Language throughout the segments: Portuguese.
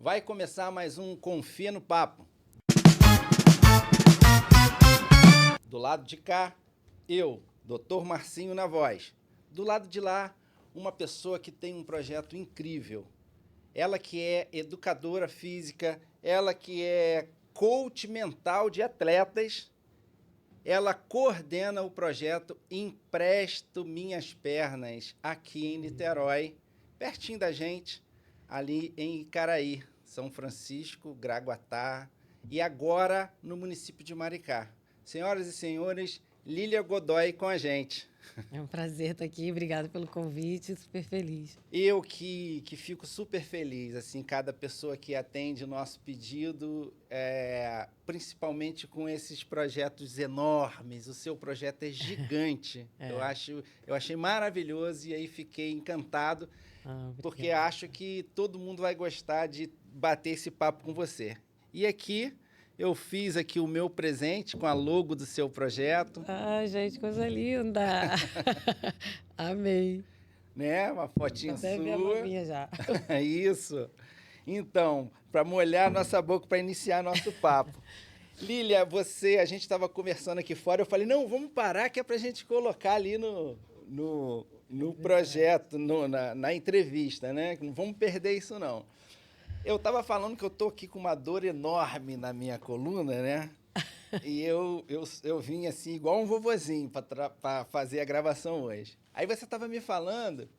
Vai começar mais um Confia no Papo. Do lado de cá, eu, Dr. Marcinho na voz. Do lado de lá, uma pessoa que tem um projeto incrível. Ela que é educadora física, ela que é coach mental de atletas. Ela coordena o projeto Empresto Minhas Pernas, aqui em Niterói, pertinho da gente, ali em Icaraí, São Francisco, Graguatá, e agora no município de Maricá. Senhoras e senhores, Lília Godoy com a gente. É um prazer estar aqui, obrigada pelo convite, super feliz. Eu que fico super feliz, assim, cada pessoa que atende o nosso pedido, principalmente com esses projetos enormes. O seu projeto é gigante. Eu achei maravilhoso e aí fiquei encantado, porque acho que todo mundo vai gostar de bater esse papo com você. E aqui eu fiz aqui o meu presente com a logo do seu projeto. Ah, gente, coisa linda! Amei. Né? Uma fotinha até sua. Ver a maminha já. Isso. Então, para molhar nossa boca, para iniciar nosso papo. Lília, a gente estava conversando aqui fora, eu falei, não, vamos parar que é para a gente colocar ali no projeto, na entrevista, né? Não vamos perder isso, não. Eu estava falando que eu estou aqui com uma dor enorme na minha coluna, né? E eu vim assim, igual um vovozinho, para fazer a gravação hoje. Aí você estava me falando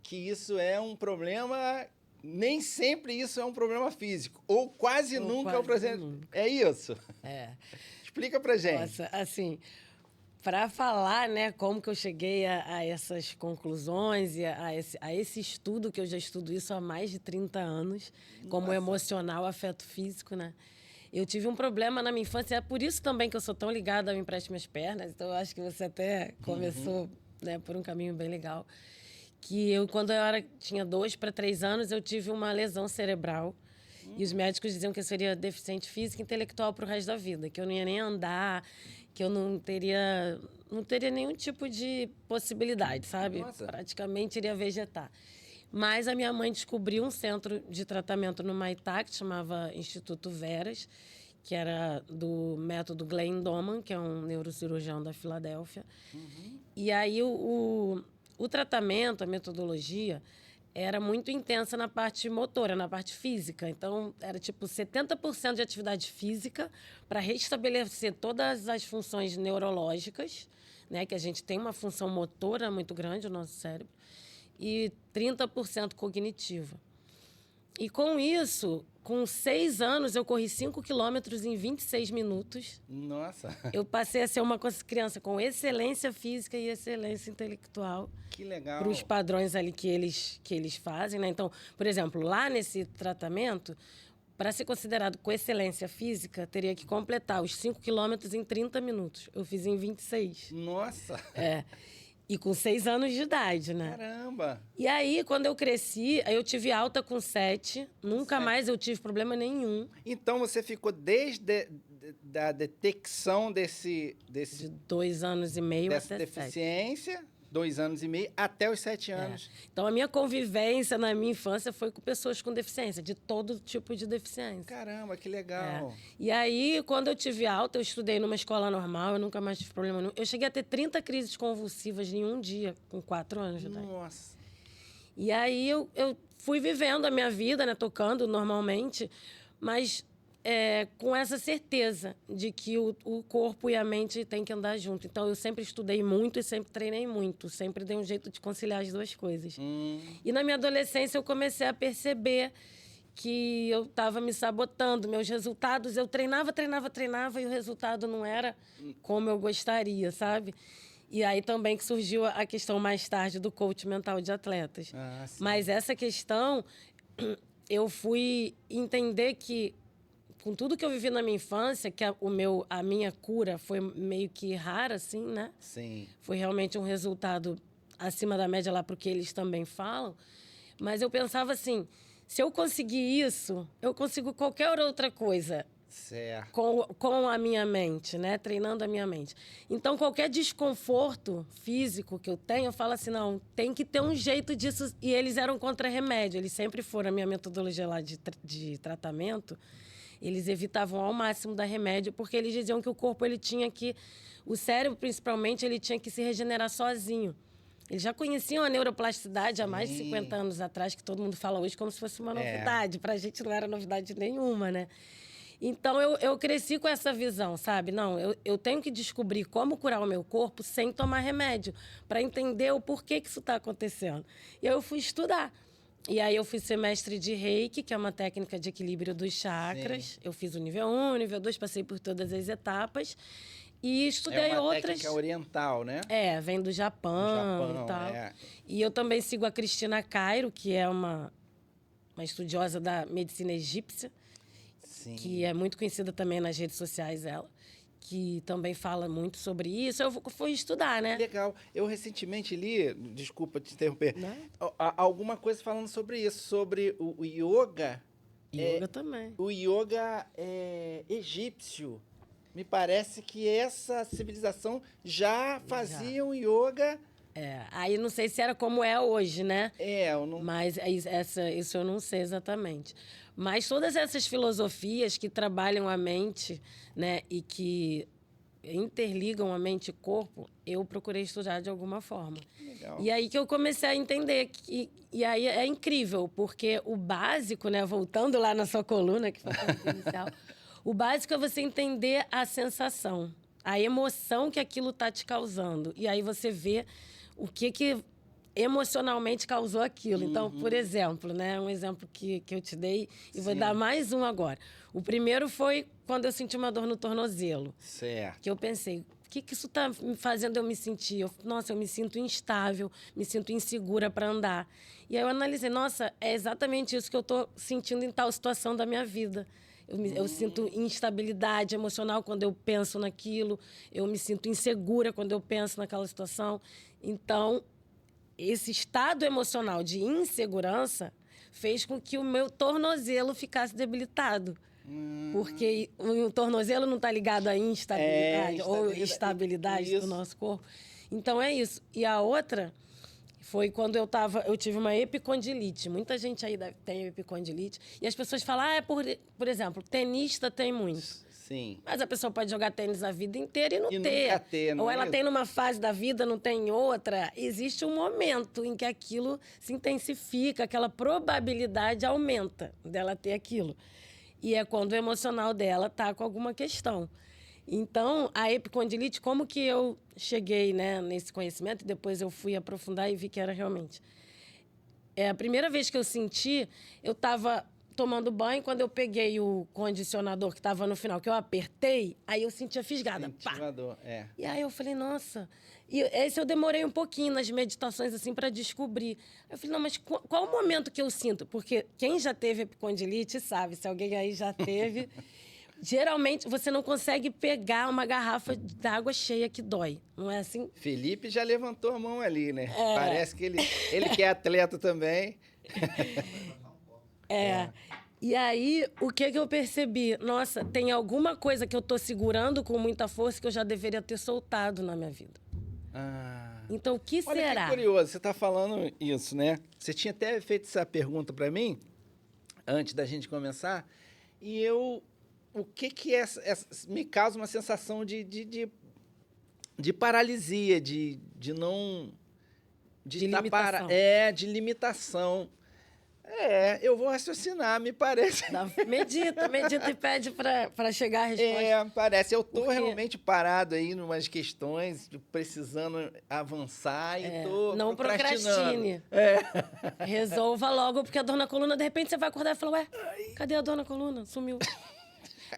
que isso é um problema, nem sempre isso é um problema físico, ou quase nunca é um problema. É isso? É. Explica pra gente. Nossa, assim, para falar, né, como que eu cheguei a essas conclusões e a esse estudo, que eu já estudo isso há mais de 30 anos, como emocional, afeto físico, né? Eu tive um problema na minha infância, é por isso também que eu sou tão ligada ao Empreste Minhas Pernas, então eu acho que você até começou né, por um caminho bem legal. Que quando eu tinha 2 para 3 anos, eu tive uma lesão cerebral. E os médicos diziam que eu seria deficiente física e intelectual para o resto da vida, que eu não ia nem andar, que eu não teria nenhum tipo de possibilidade, sabe? Nossa. Praticamente iria vegetar. Mas a minha mãe descobriu um centro de tratamento no Maitá, que chamava Instituto Veras, que era do método Glenn Doman, que é um neurocirurgião da Filadélfia. E aí o tratamento, a metodologia, era muito intensa na parte motora, na parte física. Então, era tipo 70% de atividade física para restabelecer todas as funções neurológicas, né? Que a gente tem uma função motora muito grande, o nosso cérebro, e 30% cognitiva. E com isso, com 6 anos, eu corri 5 quilômetros em 26 minutos. Nossa. Eu passei a ser uma criança com excelência física e excelência intelectual. Que legal. Para os padrões ali que eles fazem, né? Então, por exemplo, lá nesse tratamento, para ser considerado com excelência física, teria que completar os 5 quilômetros em 30 minutos. Eu fiz em 26. Nossa. E com 6 anos de idade, né? Caramba. E aí, quando eu cresci, eu tive alta com 7. Nunca 7. mais eu tive problema nenhum. Então, você ficou desde a detecção De 2 anos e meio dessa até deficiência, 7. 2 anos e meio, até os 7 anos. Então, a minha convivência na minha infância foi com pessoas com deficiência, de todo tipo de deficiência. Caramba, que legal. E aí, quando eu tive alta, eu estudei numa escola normal, eu nunca mais tive problema nenhum. Eu cheguei a ter 30 crises convulsivas em um dia, com 4 anos de idade. Nossa. E aí, eu fui vivendo a minha vida, né, tocando normalmente, mas com essa certeza de que o corpo e a mente têm que andar junto. Então, eu sempre estudei muito e sempre treinei muito. Sempre dei um jeito de conciliar as duas coisas. E na minha adolescência, eu comecei a perceber que eu estava me sabotando. Meus resultados, eu treinava e o resultado não era como eu gostaria, sabe? E aí também que surgiu a questão mais tarde do coach mental de atletas. Mas essa questão, eu fui entender que, com tudo que eu vivi na minha infância, que a minha cura foi meio que rara, assim, né? Sim. Foi realmente um resultado acima da média lá, porque eles também falam. Mas eu pensava assim, se eu conseguir isso, eu consigo qualquer outra coisa. Certo. com a minha mente, né? Treinando a minha mente. Então, qualquer desconforto físico que eu tenho, eu falo assim, não, tem que ter um jeito disso. E eles eram contra remédio, eles sempre foram, a minha metodologia lá de tratamento, eles evitavam ao máximo dar remédio, porque eles diziam que o corpo, ele tinha que, o cérebro, principalmente, ele tinha que se regenerar sozinho. Eles já conheciam a neuroplasticidade há mais de 50 anos atrás, que todo mundo fala hoje como se fosse uma novidade. Para a gente não era novidade nenhuma, né? Então, eu cresci com essa visão, sabe? Não, eu tenho que descobrir como curar o meu corpo sem tomar remédio, para entender o porquê que isso está acontecendo. E aí eu fui estudar. E aí eu fui ser mestre de Reiki, que é uma técnica de equilíbrio dos chakras. Sim. Eu fiz o nível 1, o nível 2, passei por todas as etapas. E estudei uma outras... técnica oriental, né? Vem do Japão e tal. E eu também sigo a Cristina Cairo, que é uma estudiosa da medicina egípcia. Sim. Que é muito conhecida também nas redes sociais, ela, que também fala muito sobre isso. Eu fui estudar, né? Legal. Eu recentemente li, desculpa te interromper, alguma coisa falando sobre isso, sobre o yoga. Yoga também. O yoga egípcio. Me parece que essa civilização já fazia um yoga... Aí não sei se era como é hoje, né? Eu não... Mas isso eu não sei exatamente. Mas todas essas filosofias que trabalham a mente, né, e que interligam a mente e corpo, eu procurei estudar de alguma forma. Legal. E aí que eu comecei a entender e aí é incrível, porque o básico, né, voltando lá na sua coluna, que foi a inicial, o básico é você entender a sensação, a emoção que aquilo está te causando. E aí você vê o que emocionalmente causou aquilo. Então, por exemplo, né, um exemplo que eu te dei, e vou dar mais um agora. O primeiro foi quando eu senti uma dor no tornozelo. Certo. Que eu pensei, o que isso está fazendo eu me sentir? Nossa, eu me sinto instável, me sinto insegura para andar. E aí eu analisei, nossa, é exatamente isso que eu estou sentindo em tal situação da minha vida. Eu sinto instabilidade emocional quando eu penso naquilo, eu me sinto insegura quando eu penso naquela situação. Então, esse estado emocional de insegurança fez com que o meu tornozelo ficasse debilitado. Porque o tornozelo não está ligado à instabilidade ou estabilidade do nosso corpo. Então, é isso. E a outra foi quando eu tive uma epicondilite. Muita gente aí tem epicondilite. E as pessoas falam, por exemplo, tenista tem muito. Sim. Mas a pessoa pode jogar tênis a vida inteira e não ter. Nunca ter, não Ou é ela mesmo? tem numa fase da vida, não tem em outra. Existe um momento em que aquilo se intensifica, aquela probabilidade aumenta dela ter aquilo. E é quando o emocional dela está com alguma questão. Então, a epicondilite, como que eu cheguei, né, nesse conhecimento? E depois eu fui aprofundar e vi que era realmente. A primeira vez que eu senti, eu estava tomando banho, quando eu peguei o condicionador que estava no final, que eu apertei, aí eu senti a fisgada. Ventilador, E aí eu falei, nossa... E esse eu demorei um pouquinho nas meditações, assim, para descobrir. Eu falei, não, mas qual o momento que eu sinto? Porque quem já teve epicondilite sabe, se alguém aí já teve... Geralmente, você não consegue pegar uma garrafa d'água cheia que dói. Não é assim? Felipe já levantou a mão ali, né? Parece que ele que é atleta também. E aí, o que eu percebi? Nossa, tem alguma coisa que eu tô segurando com muita força que eu já deveria ter soltado na minha vida. Então, o que Olha, será? que curioso, você está falando isso, né? Você tinha até feito essa pergunta para mim, antes da gente começar, e o que me causa uma sensação de paralisia, de não... De limitação. De limitação. Eu vou raciocinar, me parece. Medita e pede para chegar a resposta. Parece. Eu estou realmente parado aí em umas questões, precisando avançar e estou não procrastine. Resolva logo, porque a dor na coluna, de repente, você vai acordar e falar, cadê a dor na coluna? Sumiu.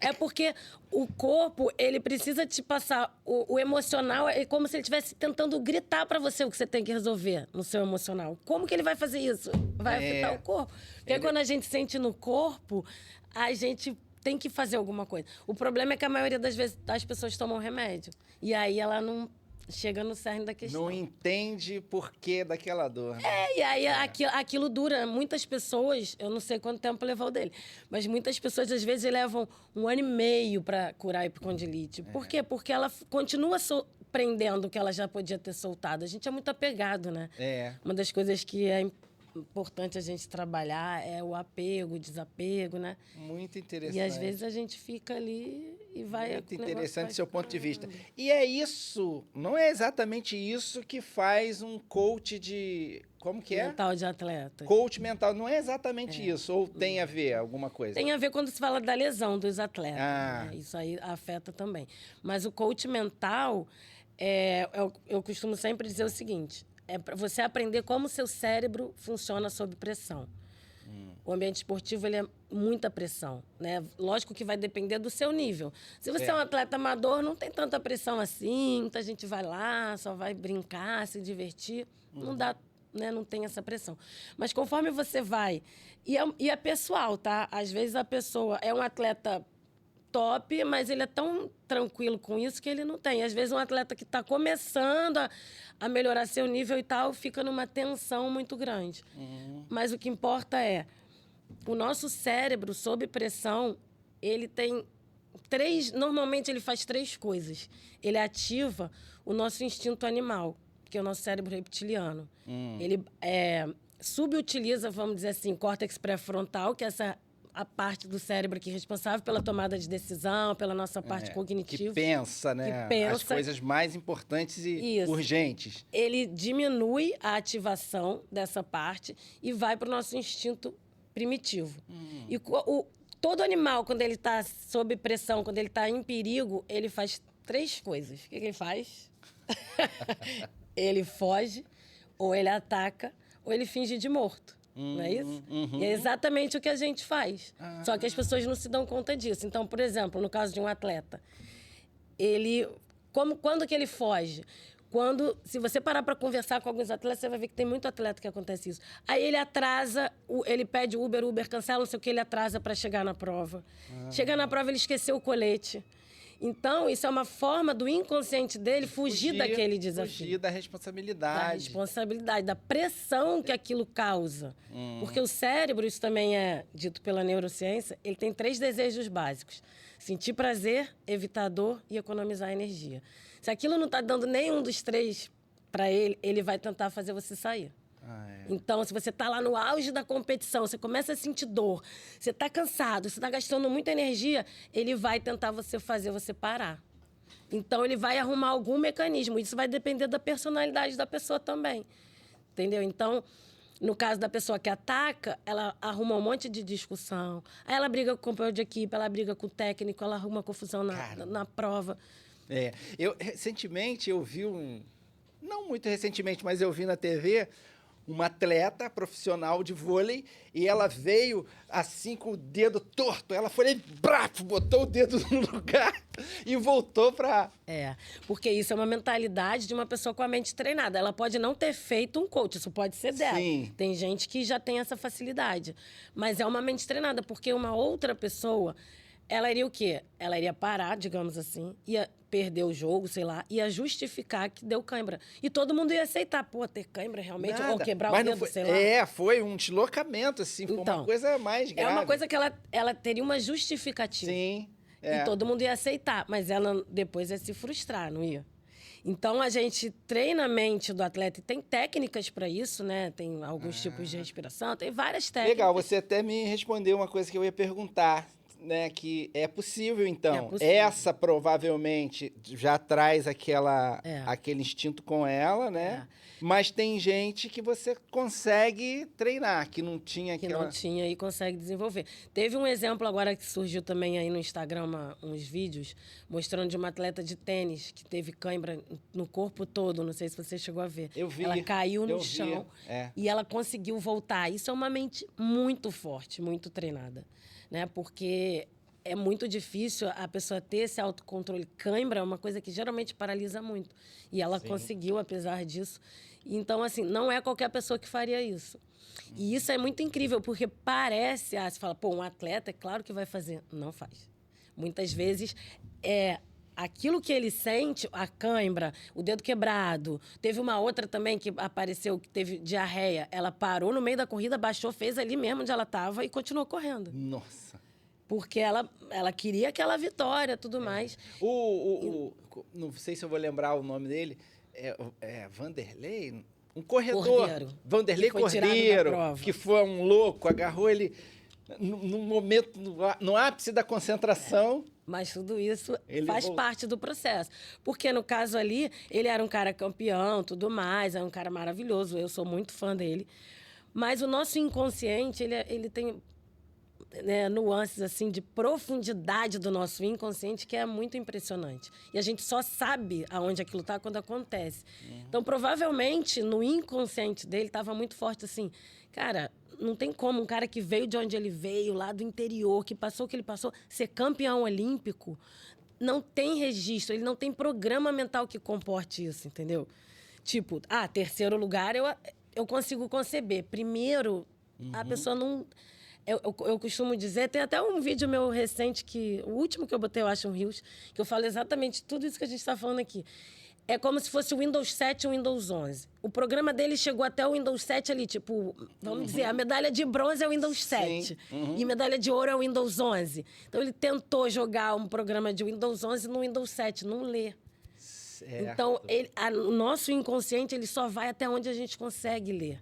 É porque o corpo, ele precisa te passar... O emocional é como se ele estivesse tentando gritar para você o que você tem que resolver no seu emocional. Como que ele vai fazer isso? Vai afetar o corpo. Porque quando a gente sente no corpo, a gente tem que fazer alguma coisa. O problema é que a maioria das vezes as pessoas tomam remédio. E aí ela não chega no cerne da questão. Não entende por que daquela dor. Né? E aí aquilo dura. Muitas pessoas, eu não sei quanto tempo levou dele, mas muitas pessoas às vezes levam 1 ano e meio para curar a epicondilite. Por quê? Porque ela continua prendendo o que ela já podia ter soltado. A gente é muito apegado, né? Uma das coisas que é importante a gente trabalhar é o apego, o desapego, né? Muito interessante. E às vezes a gente fica ali e vai... Muito interessante o seu ponto de vista. E é isso, não é exatamente isso que faz um coach de... Como que é? Mental de atleta. Coach mental, não é exatamente isso. Ou tem a ver alguma coisa? Tem a ver quando se fala da lesão dos atletas. Né? Isso aí afeta também. Mas o coach mental, eu costumo sempre dizer o seguinte, é para você aprender como o seu cérebro funciona sob pressão. O ambiente esportivo, ele é muita pressão, né? Lógico que vai depender do seu nível. Se você é um atleta amador, não tem tanta pressão assim, muita gente vai lá, só vai brincar, se divertir. Não dá, né? Não tem essa pressão. Mas conforme você vai... E é pessoal, tá? Às vezes a pessoa é um atleta top, mas ele é tão tranquilo com isso que ele não tem. Às vezes um atleta que está começando a melhorar seu nível e tal, fica numa tensão muito grande. Mas o que importa é, o nosso cérebro, sob pressão, ele tem normalmente ele faz 3 coisas. Ele ativa o nosso instinto animal, que é o nosso cérebro reptiliano. Ele subutiliza, vamos dizer assim, o córtex pré-frontal, que é a parte do cérebro que é responsável pela tomada de decisão, pela nossa parte cognitiva. Que pensa, né? Que pensa. As coisas mais importantes e urgentes. Ele diminui a ativação dessa parte e vai para o nosso instinto primitivo. E todo animal, quando ele está sob pressão, quando ele está em perigo, ele faz 3 coisas. O que ele faz? Ele foge, ou ele ataca, ou ele finge de morto. Não é isso? E é exatamente o que a gente faz. Só que as pessoas não se dão conta disso. Então, por exemplo, no caso de um atleta, quando que ele foge? Se você parar para conversar com alguns atletas, você vai ver que tem muito atleta que acontece isso. Aí ele atrasa, ele pede Uber cancela, não sei o que, ele atrasa para chegar na prova. Chega na prova, ele esqueceu o colete. Então, isso é uma forma do inconsciente dele fugir daquele desafio. Fugir da responsabilidade. Da responsabilidade, da pressão que aquilo causa. Porque o cérebro, isso também é dito pela neurociência, ele tem 3 desejos básicos. Sentir prazer, evitar dor e economizar energia. Se aquilo não está dando nenhum dos 3 para ele, ele vai tentar fazer você sair. Então, se você está lá no auge da competição, você começa a sentir dor, você está cansado, você está gastando muita energia, ele vai tentar fazer você parar. Então, ele vai arrumar algum mecanismo. Isso vai depender da personalidade da pessoa também. Entendeu? Então, no caso da pessoa que ataca, ela arruma um monte de discussão. Aí ela briga com o companheiro de equipe, ela briga com o técnico, ela arruma confusão na prova. Recentemente, eu vi não muito recentemente, mas eu vi na TV uma atleta profissional de vôlei e ela veio assim com o dedo torto. Ela foi e botou o dedo no lugar e voltou para... porque isso é uma mentalidade de uma pessoa com a mente treinada. Ela pode não ter feito um coach, isso pode ser dela. Sim. Tem gente que já tem essa facilidade. Mas é uma mente treinada, porque uma outra pessoa, ela iria o quê? Ela iria parar, digamos assim, ia perder o jogo, sei lá, ia justificar que deu cãibra. E todo mundo ia aceitar, ter cãibra realmente, ou quebrar o dedo, sei lá. Foi um deslocamento, assim, foi uma coisa mais grave. É uma coisa que ela teria uma justificativa. Sim. E todo mundo ia aceitar, mas ela depois ia se frustrar, não ia? Então, a gente treina a mente do atleta e tem técnicas para isso, né? Tem alguns tipos de respiração, tem várias técnicas. Legal, você até me respondeu uma coisa que eu ia perguntar. Né, que é possível, então. É possível. Essa provavelmente já traz aquele instinto com ela, né? Mas tem gente que você consegue treinar, que não tinha aquela... Que não tinha e consegue desenvolver. Teve um exemplo agora que surgiu também aí no Instagram, uns vídeos, mostrando de uma atleta de tênis que teve cãibra no corpo todo, não sei se você chegou a ver. Eu vi. Ela caiu no chão e ela conseguiu voltar. Isso é uma mente muito forte, muito treinada. Né? Porque é muito difícil a pessoa ter esse autocontrole. Cãibra é uma coisa que geralmente paralisa muito. E ela conseguiu, apesar disso. Então, assim, não é qualquer pessoa que faria isso. E isso é muito incrível, porque você fala, um atleta, é claro que vai fazer. Não faz. Muitas vezes, aquilo que ele sente, a cãibra, o dedo quebrado. Teve uma outra também que apareceu, que teve diarreia. Ela parou no meio da corrida, baixou, fez ali mesmo onde ela estava e continuou correndo. Nossa. Porque ela queria aquela vitória, tudo mais. Não sei se eu vou lembrar o nome dele. Vanderlei? Um corredor. Cordeiro. Vanderlei Que foi tirado da Cordeiro, prova. que foi um louco, agarrou ele no momento, no ápice da concentração. Mas tudo isso Ele faz voltou. parte do processo. Porque, no caso ali, ele era um cara campeão, tudo mais, é um cara maravilhoso, eu sou muito fã dele. Mas o nosso inconsciente, ele tem, né, nuances assim de profundidade do nosso inconsciente que é muito impressionante. E a gente só sabe aonde aquilo está quando acontece. Então, provavelmente, no inconsciente dele estava muito forte assim, cara, não tem como um cara que veio de onde ele veio, lá do interior, que passou o que ele passou, ser campeão olímpico, não tem registro, ele não tem programa mental que comporte isso, entendeu? Tipo, terceiro lugar eu consigo conceber. Primeiro, a pessoa não... Eu costumo dizer, tem até um vídeo meu recente, o último que eu botei, eu acho, um Reels, que eu falo exatamente tudo isso que a gente está falando aqui. É como se fosse o Windows 7 e o Windows 11. O programa dele chegou até o Windows 7 ali, tipo, vamos dizer, a medalha de bronze é o Windows 7 e a medalha de ouro é o Windows 11. Então, ele tentou jogar um programa de Windows 11 no Windows 7, não lê. Certo. Então, o nosso inconsciente, ele só vai até onde a gente consegue ler.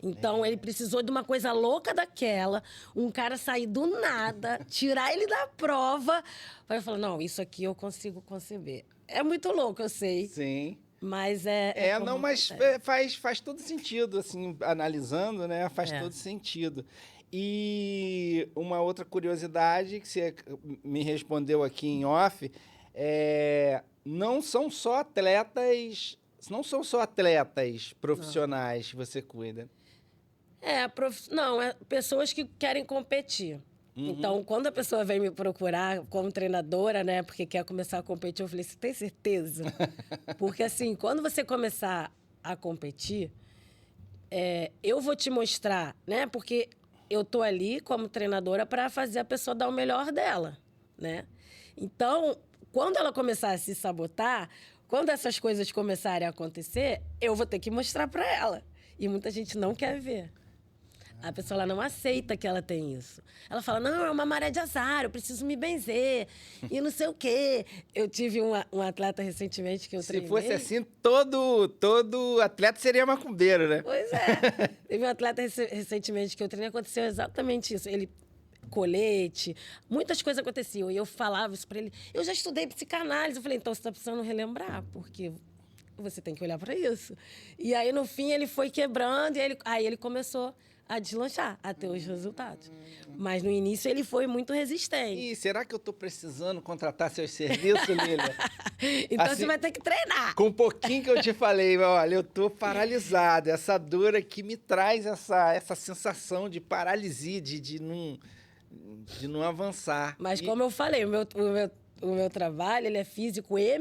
Então, ele precisou de uma coisa louca daquela, um cara sair do nada, tirar ele da prova, para falar, não, isso aqui eu consigo conceber. É muito louco, eu sei. Sim. Mas faz todo sentido, assim, analisando, né? Faz todo sentido. E uma outra curiosidade que você me respondeu aqui em off, não são só atletas profissionais que você cuida. Não, pessoas que querem competir. Então, quando a pessoa vem me procurar como treinadora, né, porque quer começar a competir, eu falei, você tem certeza? Porque, assim, quando você começar a competir, eu vou te mostrar, né, porque eu tô ali como treinadora para fazer a pessoa dar o melhor dela, né? Então, quando ela começar a se sabotar, quando essas coisas começarem a acontecer, eu vou ter que mostrar para ela. E muita gente não quer ver. A pessoa ela não aceita que ela tem isso. Ela fala, não, é uma maré de azar, eu preciso me benzer, e não sei o quê. Eu tive um atleta recentemente que eu treinei. Se fosse assim, todo atleta seria macumbeiro, né? Pois é. Teve um atleta recentemente que eu treinei, aconteceu exatamente isso. Ele, colete, muitas coisas aconteciam. E eu falava isso pra ele. Eu já estudei psicanálise. Eu falei, então você tá precisando relembrar, porque você tem que olhar pra isso. E aí, no fim, ele foi quebrando, e aí ele começou a deslanchar, a ter os resultados. Mas no início ele foi muito resistente. E será que eu estou precisando contratar seus serviços, Lília? Então assim, você vai ter que treinar. Com um pouquinho que eu te falei, olha, eu estou paralisado. Essa dor aqui me traz essa sensação de paralisia, de não avançar. Mas como eu falei, o meu trabalho ele é físico e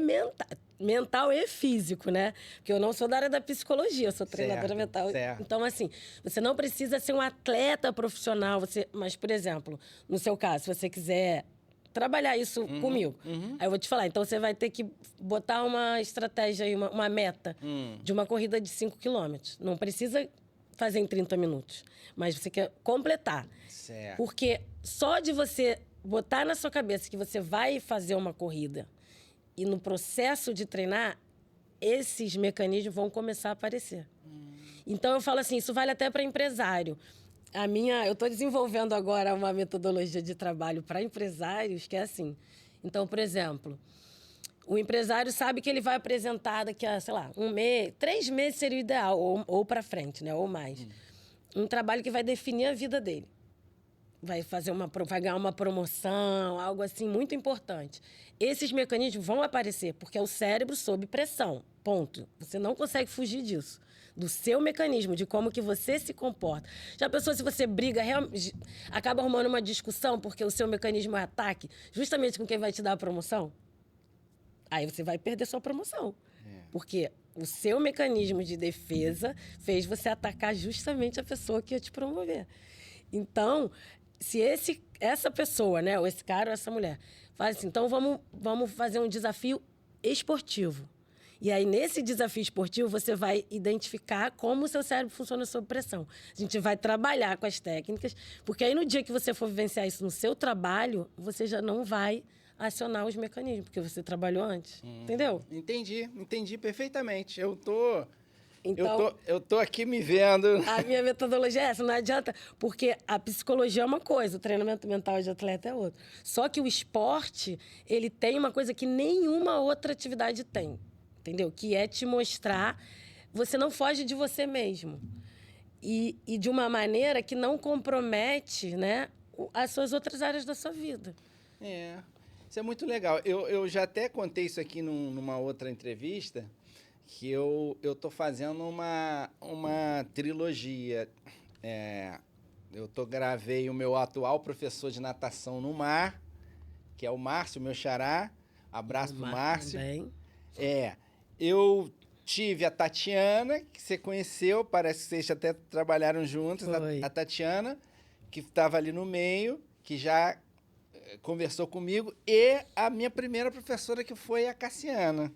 mental e físico, né? Porque eu não sou da área da psicologia, eu sou treinadora mental. Certo. Então, assim, você não precisa ser um atleta profissional. Mas, por exemplo, no seu caso, se você quiser trabalhar isso comigo, aí eu vou te falar, então você vai ter que botar uma estratégia aí, uma meta de uma corrida de 5 quilômetros. Não precisa fazer em 30 minutos, mas você quer completar. Certo. Porque só de você botar na sua cabeça que você vai fazer uma corrida e no processo de treinar, esses mecanismos vão começar a aparecer. Então, eu falo assim, isso vale até para empresário. Eu estou desenvolvendo agora uma metodologia de trabalho para empresários que é assim. Então, por exemplo, o empresário sabe que ele vai apresentar daqui a, sei lá, 1 mês, 3 meses seria o ideal, ou para frente, né? Ou mais. Um trabalho que vai definir a vida dele. Vai ganhar uma promoção, algo assim muito importante. Esses mecanismos vão aparecer, porque é o cérebro sob pressão, ponto. Você não consegue fugir disso. Do seu mecanismo, de como que você se comporta. Já pensou se você briga, acaba arrumando uma discussão porque o seu mecanismo é ataque, justamente com quem vai te dar a promoção? Aí você vai perder sua promoção. Porque o seu mecanismo de defesa fez você atacar justamente a pessoa que ia te promover. Então, se essa pessoa, né, ou esse cara ou essa mulher, faz assim, então vamos fazer um desafio esportivo. E aí, nesse desafio esportivo, você vai identificar como o seu cérebro funciona sob pressão. A gente vai trabalhar com as técnicas, porque aí no dia que você for vivenciar isso no seu trabalho, você já não vai acionar os mecanismos, porque você trabalhou antes. Entendeu? Entendi perfeitamente. Então, Eu tô aqui me vendo. a minha metodologia é essa, não adianta, porque a psicologia é uma coisa, o treinamento mental de atleta é outra. Só que o esporte, ele tem uma coisa que nenhuma outra atividade tem, entendeu? Que é te mostrar, você não foge de você mesmo. E de uma maneira que não compromete, né, as suas outras áreas da sua vida. Isso é muito legal. Eu já até contei isso aqui numa outra entrevista, que eu tô fazendo uma trilogia. Gravei o meu atual professor de natação no mar, que é o Márcio, meu xará. Abraço pro Márcio. Também. Eu tive a Tatiana, que você conheceu, parece que vocês até trabalharam juntos. A Tatiana, que estava ali no meio, que já conversou comigo, e a minha primeira professora, que foi a Cassiana.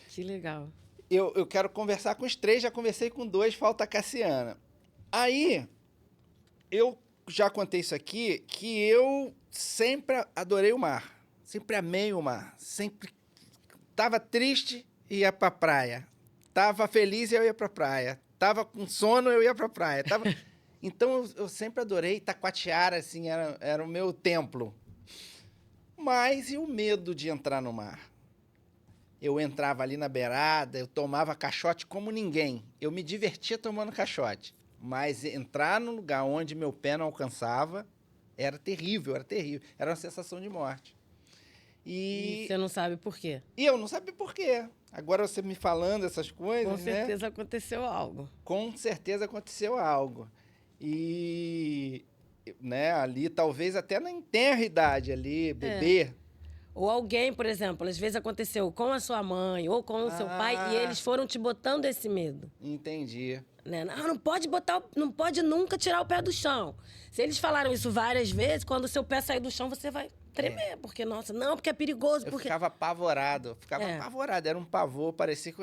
Que legal. Eu quero conversar com os 3, já conversei com 2, falta a Cassiana. Aí, eu já contei isso aqui, que eu sempre adorei o mar. Sempre amei o mar. Sempre estava triste, ia pra praia. Estava feliz, eu ia pra praia. Estava com sono, eu ia pra praia. Então, eu sempre adorei. Taquatiara, assim, era o meu templo. Mas e o medo de entrar no mar? Eu entrava ali na beirada, eu tomava caixote como ninguém. Eu me divertia tomando caixote. Mas entrar num lugar onde meu pé não alcançava era terrível, era terrível. Era uma sensação de morte. E você não sabe por quê? E eu não sabia por quê. Agora você me falando essas coisas, Com certeza aconteceu algo. Com certeza aconteceu algo. E, né, ali, talvez até na tenra idade ali, bebê. Ou alguém, por exemplo, às vezes aconteceu com a sua mãe ou com o seu pai e eles foram te botando esse medo. Entendi. Né? Não pode nunca tirar o pé do chão. Se eles falaram isso várias vezes, quando o seu pé sair do chão, você vai tremer. Porque, nossa, não, porque é perigoso. Eu ficava apavorado, era um pavor, parecia que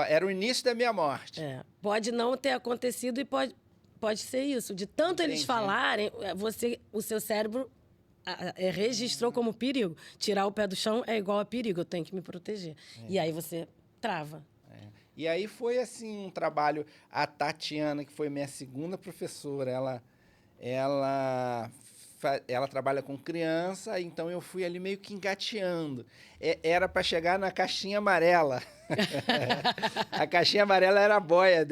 era o início da minha morte. Pode não ter acontecido e pode ser isso. De tanto eles falarem, o seu cérebro registrou como perigo. Tirar o pé do chão é igual a perigo, eu tenho que me proteger. E aí você trava. E aí foi assim um trabalho. A Tatiana, que foi minha segunda professora, ela trabalha com criança, então eu fui ali meio que engateando. Era para chegar na caixinha amarela. A caixinha amarela era a boia,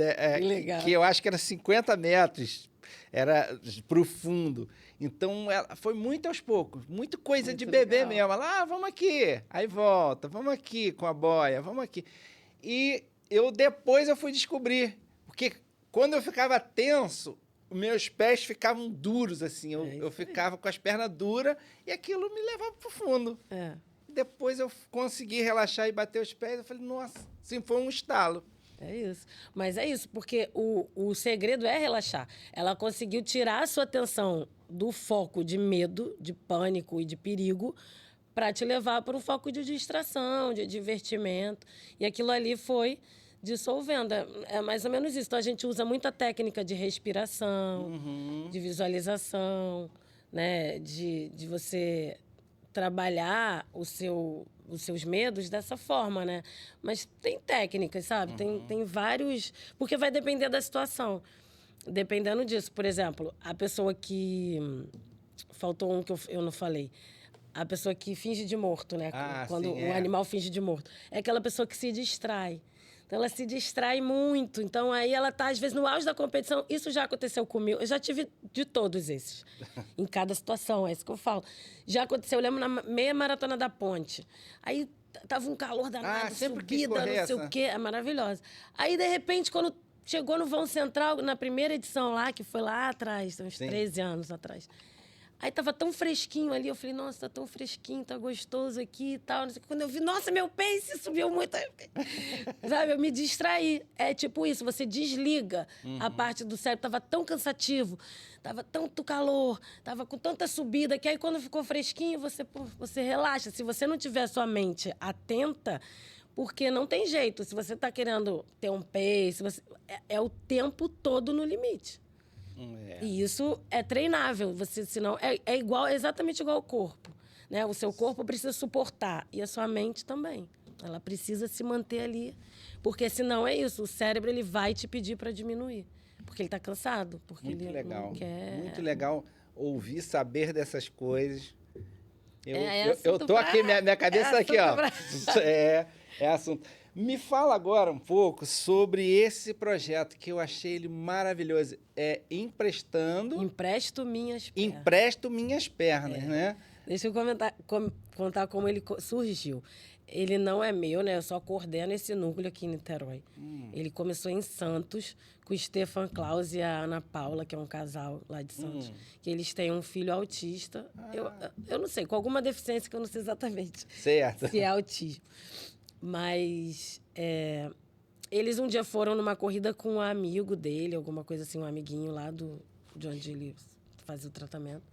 que eu acho que era 50 metros, era pro fundo. Então, foi muito aos poucos, muito coisa de bebê mesmo. Ela, vamos aqui, aí volta, vamos aqui com a boia, vamos aqui. E depois eu fui descobrir, porque quando eu ficava tenso, meus pés ficavam duros, assim, eu ficava com as pernas duras e aquilo me levava pro fundo. Depois eu consegui relaxar e bater os pés, eu falei, nossa, assim, foi um estalo. É isso. Mas é isso, porque o segredo é relaxar. Ela conseguiu tirar a sua atenção do foco de medo, de pânico e de perigo para te levar para um foco de distração, de divertimento. E aquilo ali foi dissolvendo. É mais ou menos isso. Então, a gente usa muita técnica de respiração, de visualização, né? De você trabalhar os seus medos dessa forma, né? Mas tem técnicas, sabe? Tem vários... Porque vai depender da situação. Dependendo disso, por exemplo, a pessoa que... Faltou um que eu não falei. A pessoa que finge de morto, né? Quando o animal finge de morto. É aquela pessoa que se distrai. Então, ela se distrai muito. Então, aí ela tá, às vezes, no auge da competição. Isso já aconteceu comigo. Eu já tive de todos esses. Em cada situação, é isso que eu falo. Já aconteceu, eu lembro, na meia maratona da Ponte. Aí, tava um calor danado, subida, não sei o quê. É maravilhosa. Aí, de repente, quando chegou no vão central, na primeira edição lá, que foi lá atrás, uns 13 anos atrás. Aí tava tão fresquinho ali, eu falei, nossa, tá tão fresquinho, tá gostoso aqui e tal. Não sei o quê. Quando eu vi, nossa, meu pace subiu muito. Aí eu fiquei- Sabe, eu me distraí. É tipo isso, você desliga a parte do cérebro. Tava tão cansativo, tava tanto calor, tava com tanta subida, que aí quando ficou fresquinho, você relaxa. Se você não tiver sua mente atenta, porque não tem jeito. Se você tá querendo ter um pace, é o tempo todo no limite. É. E isso é treinável, você, senão é igual, é exatamente igual ao corpo, né? O seu corpo precisa suportar e a sua mente também. Ela precisa se manter ali, porque senão é isso, o cérebro ele vai te pedir para diminuir, porque ele está cansado, porque Muito ele legal. não quer. Muito legal ouvir, saber dessas coisas. Eu assunto tô aqui, minha cabeça aqui, ó. É assunto. Me fala agora um pouco sobre esse projeto, que eu achei ele maravilhoso. É Empresto minhas pernas. Empresto Minhas Pernas, né? Deixa eu contar como ele surgiu. Ele não é meu, né? Eu só coordeno esse núcleo aqui em Niterói. Ele começou em Santos, com o Stefan Klaus e a Ana Paula, que é um casal lá de Santos. Que eles têm um filho autista. Eu não sei, com alguma deficiência que eu não sei exatamente Certo. se é autismo. Mas eles um dia foram numa corrida com um amigo dele, alguma coisa assim, um amiguinho lá de onde ele fazia o tratamento.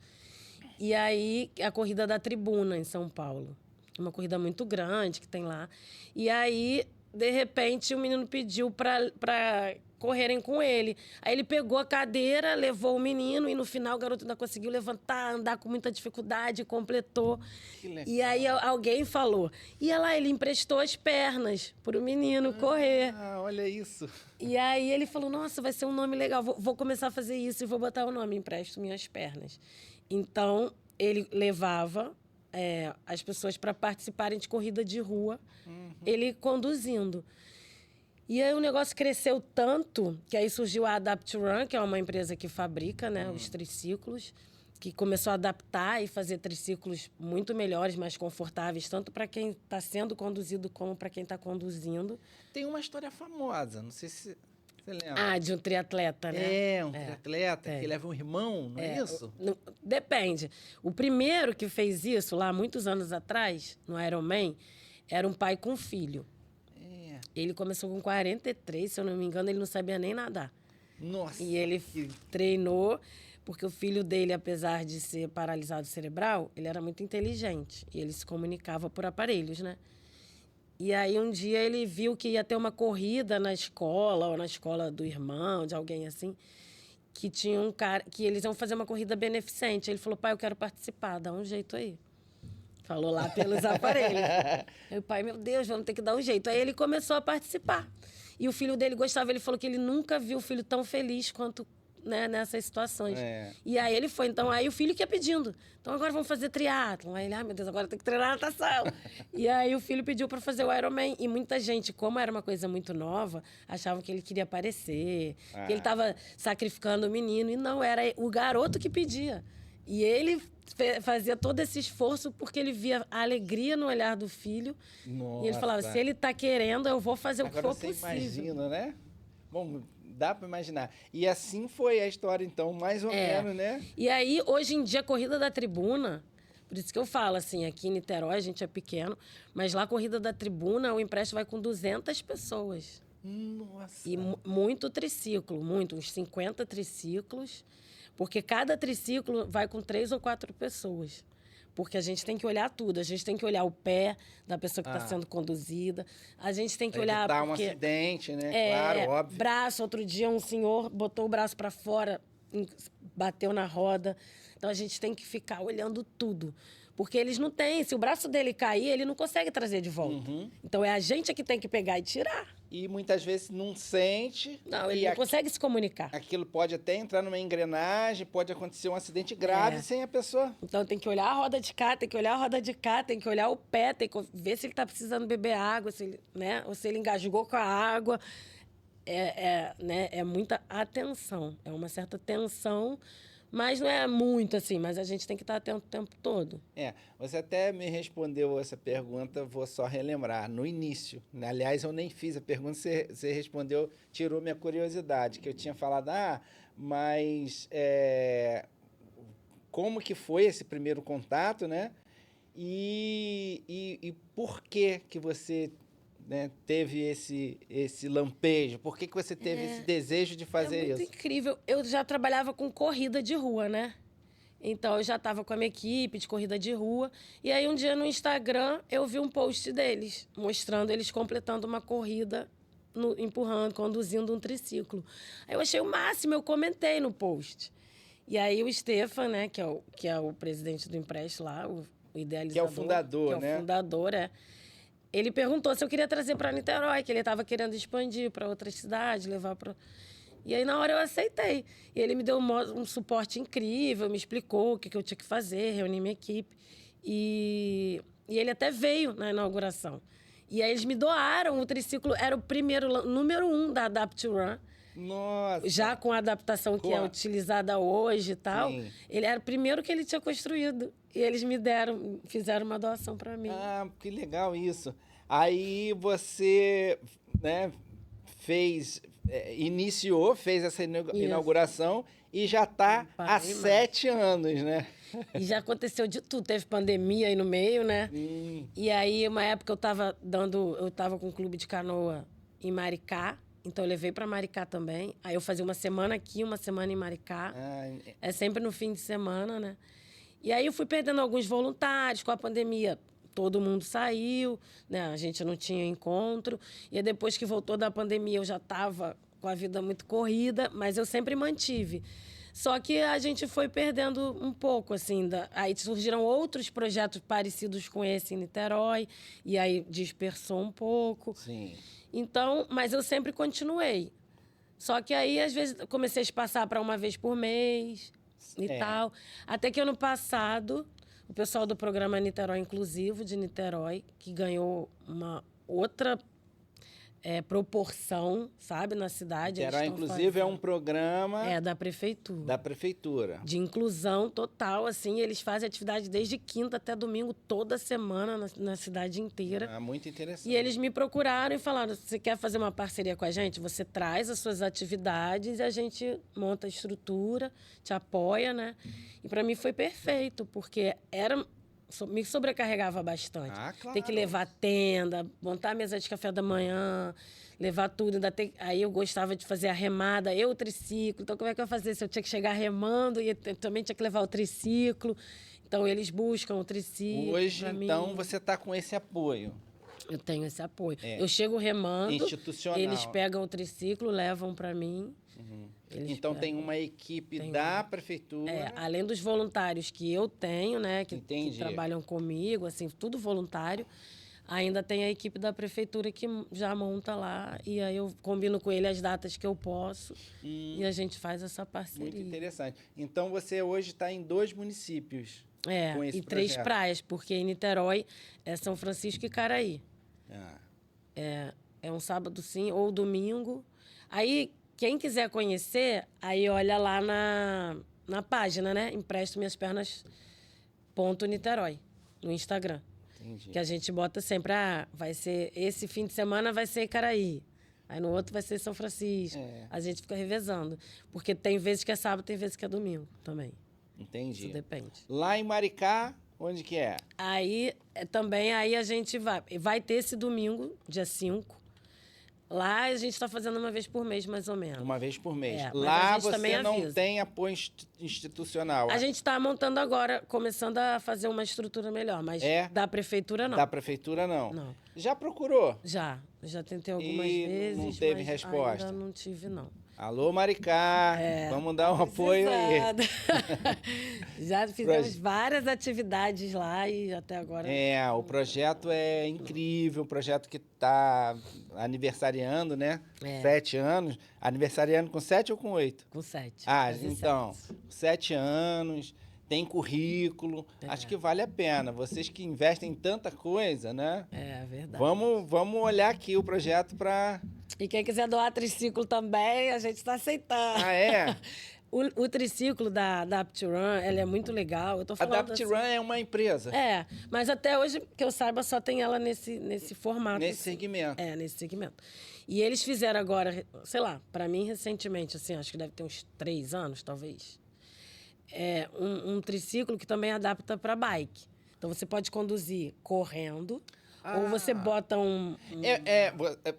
E aí, a corrida da Tribuna, em São Paulo. Uma corrida muito grande que tem lá. E aí, de repente, o menino pediu para correrem com ele. Aí ele pegou a cadeira, levou o menino e no final o garoto ainda conseguiu levantar, andar com muita dificuldade, completou. Que legal. E aí alguém falou, e lá ele emprestou as pernas para o menino correr. Ah, olha isso. E aí ele falou, nossa, vai ser um nome legal, vou começar a fazer isso e vou botar o nome, Empresto Minhas Pernas. Então, ele levava as pessoas para participarem de corrida de rua, ele conduzindo. E aí o negócio cresceu tanto que aí surgiu a Adapt Run, que é uma empresa que fabrica, né, os triciclos, que começou a adaptar e fazer triciclos muito melhores, mais confortáveis, tanto para quem está sendo conduzido como para quem está conduzindo. Tem uma história famosa, não sei se você lembra. Ah, de um triatleta, né? É, um triatleta que leva um irmão, não é isso? Depende. O primeiro que fez isso, lá muitos anos atrás, no Ironman, era um pai com filho. É. Ele começou com 43, se eu não me engano, ele não sabia nem nadar. Nossa. E ele treinou, porque o filho dele, apesar de ser paralisado cerebral, ele era muito inteligente. E ele se comunicava por aparelhos, né? E aí, um dia, ele viu que ia ter uma corrida na escola, ou na escola do irmão, de alguém assim, que tinha um cara, que eles iam fazer uma corrida beneficente. Ele falou, pai, eu quero participar, dá um jeito aí. Falou lá pelos aparelhos. Aí o pai, meu Deus, vamos ter que dar um jeito. Aí ele começou a participar. E o filho dele gostava, ele falou que ele nunca viu o filho tão feliz quanto, né, nessas situações. E aí ele foi. Então, aí o filho que ia pedindo. Então, agora vamos fazer triatlon. Aí ele, meu Deus, agora tem que treinar natação. E aí o filho pediu para fazer o Ironman. E muita gente, como era uma coisa muito nova, achavam que ele queria aparecer, que ele estava sacrificando o menino. E não, era o garoto que pedia. E ele fazia todo esse esforço porque ele via a alegria no olhar do filho. Nossa. E ele falava, se ele está querendo, eu vou fazer o que for você possível. Imagina, né? Bom, dá para imaginar. E assim foi a história, então, mais ou menos, né? E aí, hoje em dia, a Corrida da Tribuna, por isso que eu falo, assim, aqui em Niterói a gente é pequeno, mas lá a Corrida da Tribuna, o empréstimo vai com 200 pessoas. Nossa! E muito triciclo, uns 50 triciclos, porque cada triciclo vai com 3 ou 4 pessoas. Porque a gente tem que olhar tudo. A gente tem que olhar o pé da pessoa que está sendo conduzida. A gente tem que olhar... Evitar um acidente, né? Claro, óbvio. Braço. Outro dia, um senhor botou o braço para fora, bateu na roda. Então, a gente tem que ficar olhando tudo. Porque eles não têm... Se o braço dele cair, ele não consegue trazer de volta. Então, é a gente que tem que pegar e tirar. E muitas vezes não sente. Não, ele não consegue se comunicar. Aquilo pode até entrar numa engrenagem, pode acontecer um acidente grave sem a pessoa. Então tem que olhar a roda de cá, tem que olhar a roda de cá, tem que olhar o pé, tem que ver se ele está precisando beber água, se ele, né? Ou se ele engasgou com a água. É muita atenção, é uma certa tensão, mas não é muito assim, mas a gente tem que estar atento o tempo todo. Você até me respondeu essa pergunta, vou só relembrar, no início. Aliás, eu nem fiz a pergunta, você respondeu, tirou minha curiosidade, que eu tinha falado, mas como que foi esse primeiro contato, né? E por que você, né, teve esse lampejo? Por que você teve esse desejo de fazer muito isso? incrível. Eu já trabalhava com corrida de rua, né? Então, eu já estava com a minha equipe de corrida de rua. E aí, um dia no Instagram, eu vi um post deles, mostrando eles completando uma corrida, empurrando, conduzindo um triciclo. Aí eu achei o máximo, eu comentei no post. E aí, o Stefan, né, que é o presidente do Empréstimo lá, o idealizador. Que é o fundador, que é né? o fundador, ele perguntou se eu queria trazer para Niterói, que ele estava querendo expandir para outras cidades, levar para... E aí, na hora, eu aceitei. E ele me deu um suporte incrível, me explicou o que eu tinha que fazer, reuni minha equipe. E ele até veio na inauguração. E aí, eles me doaram o triciclo. Era o número 1 da Adapt to Run. Nossa! Já com a adaptação que é utilizada hoje e tal. Sim. Ele era o primeiro que ele tinha construído. E eles fizeram uma doação para mim. Ah, que legal isso. Aí você, né, fez essa inauguração e já está há 7 anos, né? E já aconteceu de tudo. Teve pandemia aí no meio, né? E aí, uma época, eu tava com um clube de canoa em Maricá. Então, eu levei para Maricá também. Aí, eu fazia uma semana aqui, uma semana em Maricá. É sempre no fim de semana, né? E aí, eu fui perdendo alguns voluntários. Com a pandemia, todo mundo saiu, né? A gente não tinha encontro. E aí, depois que voltou da pandemia, eu já estava com a vida muito corrida, mas eu sempre mantive. Só que a gente foi perdendo um pouco, assim. Aí surgiram outros projetos parecidos com esse em Niterói, e aí dispersou um pouco. Sim. Então, mas eu sempre continuei. Só que aí, às vezes, eu comecei a espaçar para uma vez por mês e tal. Até que ano passado, o pessoal do programa Niterói Inclusivo de Niterói, que ganhou uma outra proporção, sabe, na cidade. Niterói, inclusive, é um programa... da prefeitura. Da prefeitura. De inclusão total, assim. Eles fazem atividade desde quinta até domingo, toda semana, na cidade inteira. Ah, muito interessante. E eles me procuraram e falaram, você quer fazer uma parceria com a gente? Você traz as suas atividades e a gente monta a estrutura, te apoia, né? E para mim foi perfeito, porque me sobrecarregava bastante. Ah, claro. Ter que levar tenda, montar a mesa de café da manhã, levar tudo. Aí eu gostava de fazer a remada, o triciclo. Então, como é que eu ia fazer? Se eu tinha que chegar remando, e eu também tinha que levar o triciclo. Então, eles buscam o triciclo. Hoje, então, você está com esse apoio. Eu tenho esse apoio. Eu chego remando, institucional. Eles pegam o triciclo, levam para mim. Então, tem uma equipe da prefeitura. Além dos voluntários que eu tenho, né, que trabalham comigo, assim, tudo voluntário. Ainda tem a equipe da prefeitura que já monta lá. E aí eu combino com ele as datas que eu posso. E a gente faz essa parceria. Muito interessante. Então, você hoje está em 2 municípios com esse e projeto. 3 praias, porque em Niterói é São Francisco e Caraí. É um sábado, sim, ou domingo. Aí, quem quiser conhecer, aí olha lá na página, né? Empresto Minhas Pernas.Niterói, no Instagram. Entendi. Que a gente bota sempre, vai ser, esse fim de semana vai ser Caraí. Aí no outro vai ser São Francisco. A gente fica revezando. Porque tem vezes que é sábado, tem vezes que é domingo também. Entendi. Isso depende. Lá em Maricá, onde que é? Aí, também, aí a gente vai ter esse domingo, dia 5. Lá a gente está fazendo uma vez por mês, mais ou menos. Uma vez por mês. Mas Lá você não tem apoio institucional. A gente está montando agora, começando a fazer uma estrutura melhor, mas da prefeitura não. Da prefeitura não. Não. Já procurou? Já tentei algumas vezes, não teve mas resposta? ainda não tive, não. Alô, Maricá, vamos dar um apoio aí. Já fizemos várias atividades lá e até agora... O projeto é incrível, um projeto que está aniversariando, né? 7 anos. Aniversariando com 7 ou com 8? Com 7. Então, 7 anos, tem currículo, acho que vale a pena. Vocês que investem em tanta coisa, né? É verdade. Vamos olhar aqui o projeto para... E quem quiser doar triciclo também, a gente está aceitando. Ah, é? O triciclo da Adapt to Run, ela é muito legal. Eu tô falando Adapt to Run é uma empresa? Mas até hoje, que eu saiba, só tem ela nesse formato. Nesse segmento? Nesse segmento. E eles fizeram agora, sei lá, para mim recentemente, assim, acho que deve ter uns 3 anos, talvez. um triciclo que também adapta para bike. Então, você pode conduzir correndo, ou você bota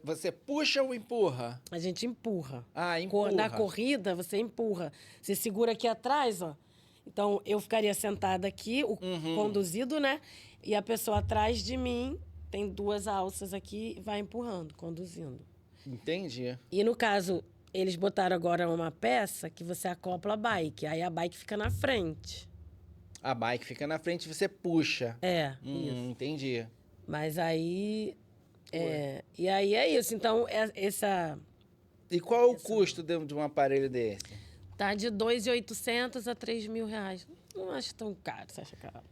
Você puxa ou empurra? A gente empurra. Ah, empurra. Na corrida, você empurra. Você segura aqui atrás, ó. Então, eu ficaria sentada aqui, conduzido, né? E a pessoa atrás de mim tem 2 alças aqui e vai empurrando, conduzindo. Entendi. E no caso, eles botaram agora uma peça que você acopla a bike. Aí a bike fica na frente. A bike fica na frente e você puxa. Isso. Entendi. Mas aí... e aí é isso. Então, E qual é o custo de um aparelho desse? tá de 2.800 a 3.000 reais. Não acho tão caro, você acha caro?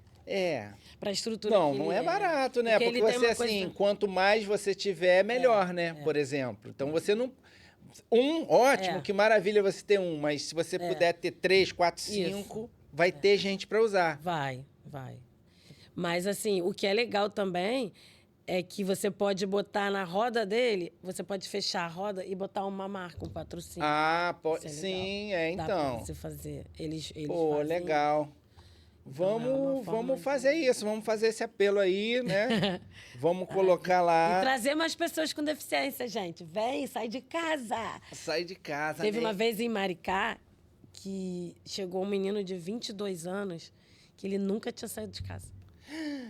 Pra estrutura Não, que não ele é barato, né? Porque ele tem você, uma assim, coisa... quanto mais você tiver, melhor, né? Por exemplo. Então, você não... Ótimo, que maravilha você ter mas se você puder ter 3, 4, 5, vai ter gente para usar. Vai. Mas, assim, o que é legal também é que você pode botar na roda dele, você pode fechar a roda e botar uma marca, um patrocínio. Sim, Dá então. pra você fazer. Eles Pô, fazem. legal. Então, Vamos fazer isso, vamos fazer esse apelo aí, né? Vamos colocar lá. E trazer mais pessoas com deficiência, gente. Vem, sai de casa. Sai de casa, Teve né? uma vez em Maricá que chegou um menino de 22 anos que ele nunca tinha saído de casa.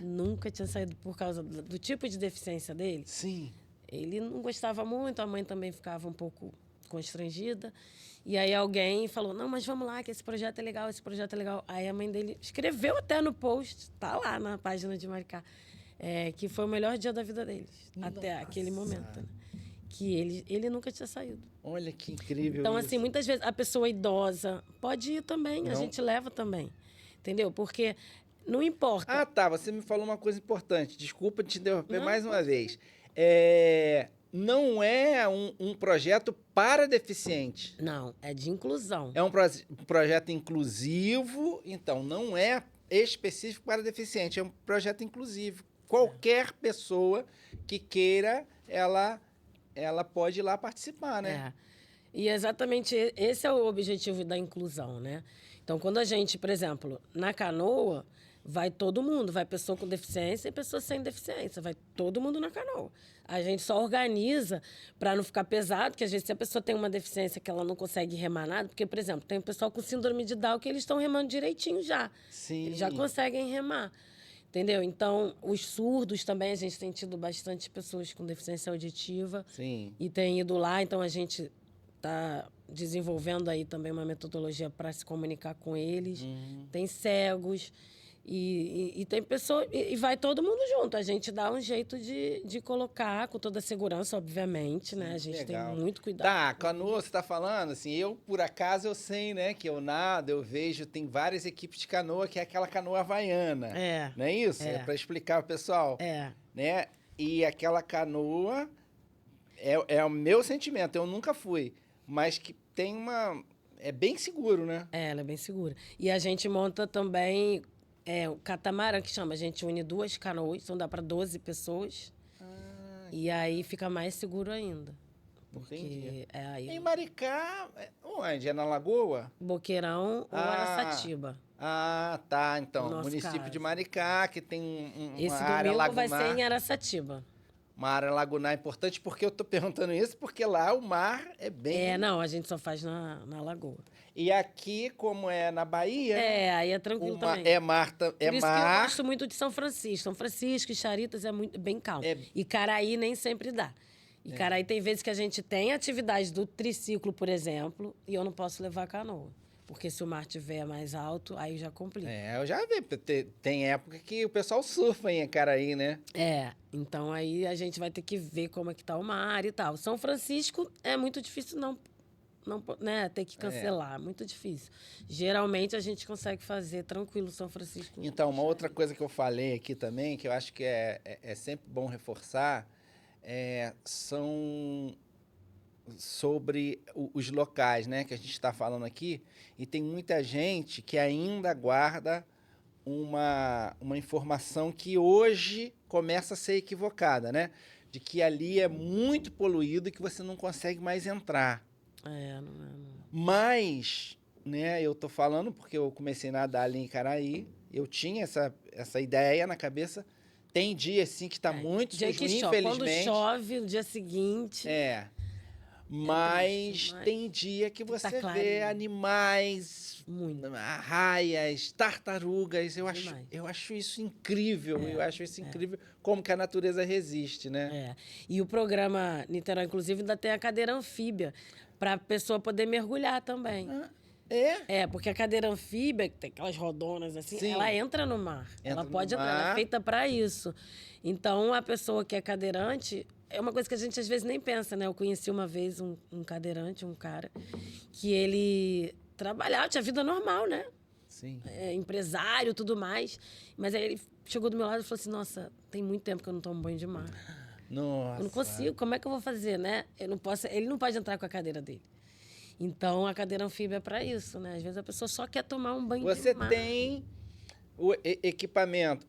Nunca tinha saído por causa do tipo de deficiência dele. Sim. Ele não gostava muito, a mãe também ficava um pouco constrangida. E aí alguém falou, não, mas vamos lá, que esse projeto é legal, esse projeto é legal. Aí a mãe dele escreveu até no post, tá lá na página de Maricá, que foi o melhor dia da vida deles, até aquele momento. Né? Que ele nunca tinha saído. Olha que incrível Então, isso. assim, muitas vezes a pessoa idosa pode ir também, Não. a gente leva também. Entendeu? Porque não importa. Ah, tá, você me falou uma coisa importante. Desculpa te interromper mais uma vez. Não é um projeto para deficiente. Não, é de inclusão. É um projeto inclusivo, então não é específico para deficiente, é um projeto inclusivo. Qualquer pessoa que queira, ela pode ir lá participar, né? E exatamente esse é o objetivo da inclusão, né? Então, quando a gente, por exemplo, na canoa, vai todo mundo, vai pessoa com deficiência e pessoa sem deficiência, vai todo mundo na canoa. A gente só organiza para não ficar pesado, porque às vezes se a pessoa tem uma deficiência que ela não consegue remar nada, porque, por exemplo, tem um pessoal com síndrome de Down que eles estão remando direitinho já. Sim. Eles já conseguem remar. Entendeu? Então, os surdos também, a gente tem tido bastante pessoas com deficiência auditiva. Sim. E tem ido lá, então a gente está desenvolvendo aí também uma metodologia para se comunicar com eles. Tem cegos e tem pessoas... E vai todo mundo junto. A gente dá um jeito de colocar, com toda a segurança, obviamente, né? A gente legal. tem muito cuidado. Tá, canoa, você tá falando, assim, eu, por acaso, eu sei, né, que eu nado, eu vejo, tem várias equipes de canoa, que é aquela canoa havaiana. Não é isso? É para explicar pro pessoal. Né? E aquela canoa é o meu sentimento, eu nunca fui, mas que tem uma... É bem seguro, né? Ela é bem segura. E a gente monta também o catamarã, que chama. A gente une 2 canoas, então dá para 12 pessoas. E aí fica mais seguro ainda. Porque Entendi. aí... Em Maricá, onde? É na Lagoa? Boqueirão ou Araçatiba. Ah, tá. Então, No município caso. de Maricá, que tem uma Esse área domingo lagunar. vai ser em Araçatiba. Uma área lagunar importante, porque eu tô perguntando isso, porque lá o mar é bem... Não, a gente só faz na lagoa. E aqui, como é na Bahia... Aí é tranquilo também. É mar... Por isso que eu gosto muito de São Francisco. São Francisco e Charitas é bem calmo. E Caraí nem sempre dá. E Caraí tem vezes que a gente tem atividade do triciclo, por exemplo, e eu não posso levar a canoa. Porque se o mar estiver mais alto, aí já complica. Eu já vi. Tem época que o pessoal surfa em Caraí, né? Então aí a gente vai ter que ver como é que tá o mar e tal. São Francisco é muito difícil não né, ter que cancelar, muito difícil. Geralmente a gente consegue fazer tranquilo São Francisco. Então, uma outra coisa que eu falei aqui também, que eu acho que é sempre bom reforçar, são sobre os locais, né, que a gente está falando aqui, e tem muita gente que ainda guarda uma informação que hoje começa a ser equivocada, né, de que ali é muito poluído e que você não consegue mais entrar. Não. Mas né? Eu tô falando porque eu comecei a nadar ali em Caraí. Eu tinha essa ideia na cabeça. Tem dia, assim, que tá muito Dia sujo, que chove. Quando infelizmente. chove, no dia seguinte... É. triste, Mas tem dia que que tá você vê clarinho. animais, Muito. arraias, tartarugas. Demais. Eu acho isso incrível. É, Eu acho isso incrível como que a natureza resiste, né? É. E o programa Niterói, inclusive, ainda tem a cadeira anfíbia, para a pessoa poder mergulhar também. É? Porque a cadeira anfíbia, que tem aquelas rodonas assim, Sim. ela entra no mar. Entra Ela no pode entrar, ela é mar. feita para isso. Então, a pessoa que é cadeirante, é uma coisa que a gente às vezes nem pensa, né? Eu conheci uma vez um cadeirante, um cara, que ele trabalhava, tinha vida normal, né? Sim. Empresário, tudo mais. Mas aí ele chegou do meu lado e falou assim, nossa, tem muito tempo que eu não tomo banho de mar. Nossa. Eu não consigo, como é que eu vou fazer, né? Eu não posso, ele não pode entrar com a cadeira dele. Então, a cadeira anfíbia é para isso, né? Às vezes a pessoa só quer tomar um banho Você de mar. tem o equipamento.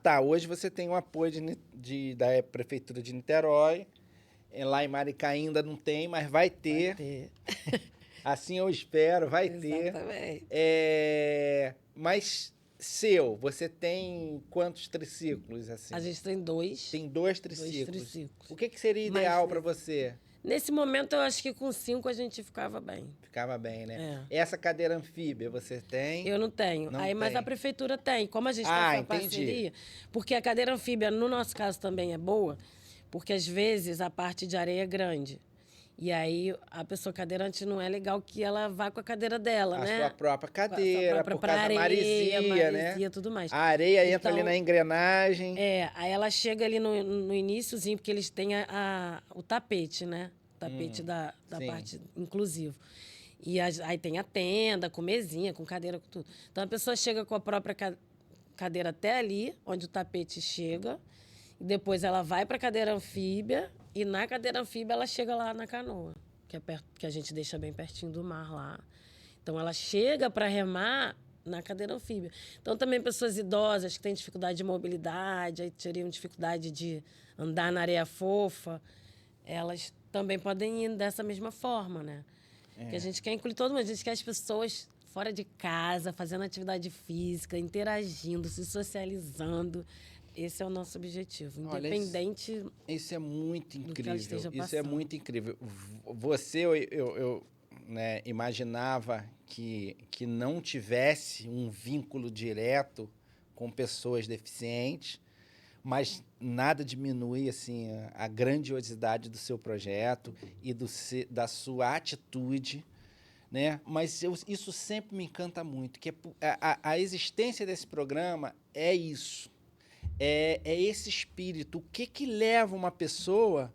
Tá, hoje você tem o apoio da Prefeitura de Niterói. Lá em Maricá ainda não tem, mas vai ter. Vai ter. Assim eu espero, vai ter. Exatamente. Mas você tem quantos triciclos, assim? A gente tem 2. Tem 2 triciclos. 2 triciclos. O que seria Mas, ideal para você? Nesse momento, eu acho que com 5 a gente ficava bem. Ficava bem, né? Essa cadeira anfíbia você tem? Eu não tenho. Não Mas tem. a prefeitura tem. Como a gente tem essa entendi. parceria, porque a cadeira anfíbia, no nosso caso, também é boa, porque às vezes a parte de areia é grande. E aí a pessoa cadeirante não é legal que ela vá com a cadeira dela, né? A sua própria cadeira, por causa da maresia, né? Tudo mais. A areia entra ali na engrenagem. Aí ela chega ali no iniciozinho, porque eles têm o tapete, né? O tapete da parte inclusivo. E aí tem a tenda, com mesinha, com cadeira, com tudo. Então a pessoa chega com a própria cadeira até ali, onde o tapete chega. E depois ela vai para a cadeira anfíbia. E na cadeira anfíbia ela chega lá na canoa, que é perto, que a gente deixa bem pertinho do mar lá. Então ela chega para remar na cadeira anfíbia. Então também pessoas idosas que têm dificuldade de mobilidade, aí teriam dificuldade de andar na areia fofa, elas também podem ir dessa mesma forma, né? Porque a gente quer incluir todo mundo, a gente quer as pessoas fora de casa, fazendo atividade física, interagindo, se socializando. Esse é o nosso objetivo, independente. Olha, isso é muito incrível. Do que ela esteja passando. Isso é muito incrível. Você, eu né, imaginava que não tivesse um vínculo direto com pessoas deficientes, mas nada diminui assim a grandiosidade do seu projeto e da sua atitude. Né? Mas isso sempre me encanta muito, que a existência desse programa é isso. É esse espírito. O que leva uma pessoa,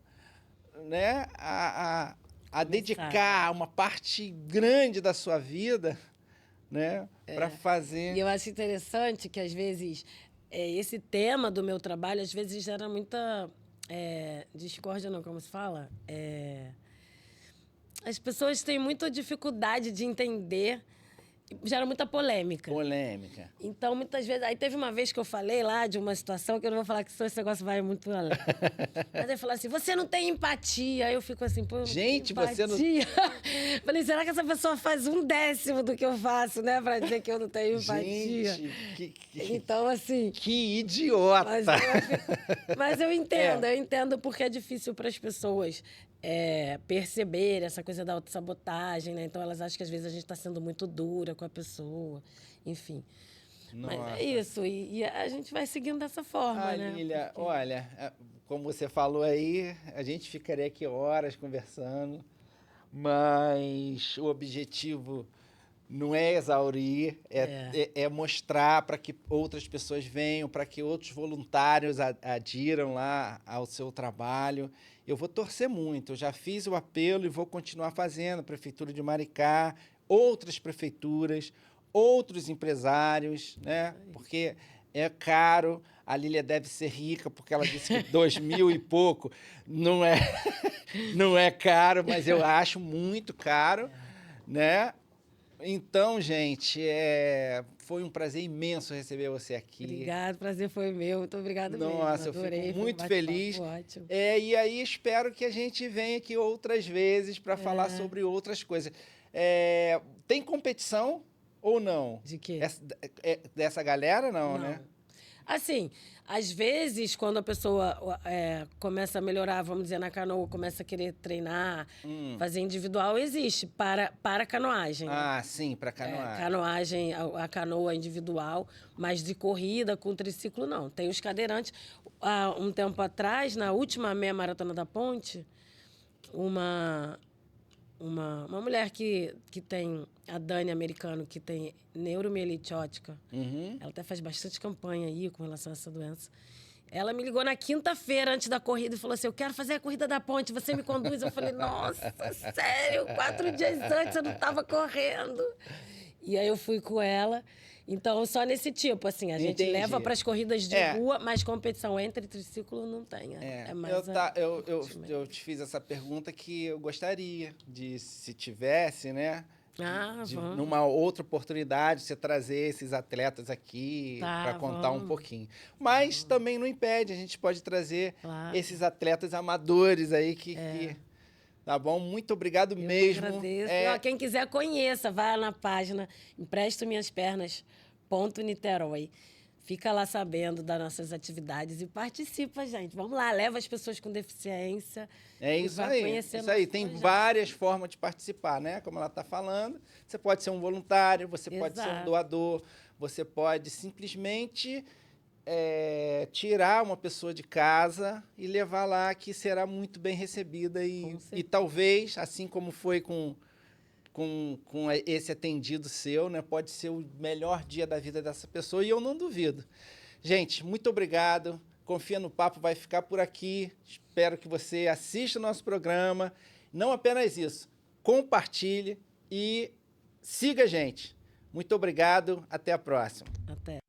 né, a dedicar uma parte grande da sua vida, né, para fazer... E eu acho interessante que, às vezes, esse tema do meu trabalho, às vezes, gera muita discórdia, não, como se fala? As pessoas têm muita dificuldade de entender, gera muita polêmica. Então, muitas vezes... Aí teve uma vez que eu falei lá de uma situação que eu não vou falar que esse negócio vai muito além. Mas ele falou assim, você não tem empatia. Aí eu fico assim, pô, gente, empatia? você não... Falei, será que essa pessoa faz 1/10 do que eu faço, né? Pra dizer que eu não tenho empatia. Gente, então, assim... Que idiota! Mas eu entendo porque é difícil para as pessoas perceber essa coisa da autossabotagem, né? Então, elas acham que às vezes a gente está sendo muito dura com a pessoa, enfim. Nossa. Mas é isso, e a gente vai seguindo dessa forma, né? Lília, olha, como você falou aí, a gente ficaria aqui horas conversando, mas o objetivo não é exaurir, é mostrar para que outras pessoas venham, para que outros voluntários adiram lá ao seu trabalho. Eu vou torcer muito, eu já fiz o apelo e vou continuar fazendo, Prefeitura de Maricá, outras prefeituras, outros empresários, né? Porque é caro, a Lília deve ser rica, porque ela disse que 2.000 e pouco não é caro, mas eu acho muito caro, né? Então, gente, foi um prazer imenso receber você aqui. Obrigada, o prazer foi meu. Muito obrigada mesmo. Nossa, adorei, eu fico muito feliz. Ótimo. E aí espero que a gente venha aqui outras vezes para falar sobre outras coisas. Tem competição ou não? De quê? Dessa galera, não, né? Assim, às vezes, quando a pessoa começa a melhorar, vamos dizer, na canoa, começa a querer treinar, fazer individual, existe para canoagem. Ah, sim, para canoagem. Canoagem, a canoa individual, mas de corrida com triciclo, não. Tem os cadeirantes. Há um tempo atrás, na última meia maratona da ponte, uma mulher que tem, a Dani Americano, que tem neuromielite ótica, ela até faz bastante campanha aí com relação a essa doença. Ela me ligou na quinta-feira, antes da corrida, e falou assim, eu quero fazer a corrida da ponte, você me conduz? Eu falei, nossa, sério? 4 dias antes eu não estava correndo. E aí eu fui com ela. Então, só nesse tipo, assim, a gente leva para as corridas de rua, mas competição entre triciclo não tem. É mais eu te fiz essa pergunta que eu gostaria de, se tivesse, né? Numa outra oportunidade, você trazer esses atletas aqui para contar um pouquinho. Mas também não impede, a gente pode trazer esses atletas amadores aí que tá bom? Muito obrigado mesmo. Eu agradeço. Quem quiser, conheça. Vai lá na página emprestominhaspernas.niterói. Fica lá sabendo das nossas atividades e participa, gente. Vamos lá, leva as pessoas com deficiência. É isso aí. Isso aí. Tem várias formas de participar, né? Como ela está falando. Você pode ser um voluntário, você pode ser um doador, você pode simplesmente tirar uma pessoa de casa e levar lá, que será muito bem recebida. E talvez, assim como foi com esse atendido seu, né? Pode ser o melhor dia da vida dessa pessoa, e eu não duvido. Gente, muito obrigado. Confia no Papo, vai ficar por aqui. Espero que você assista o nosso programa. Não apenas isso, compartilhe e siga a gente. Muito obrigado, até a próxima. Até.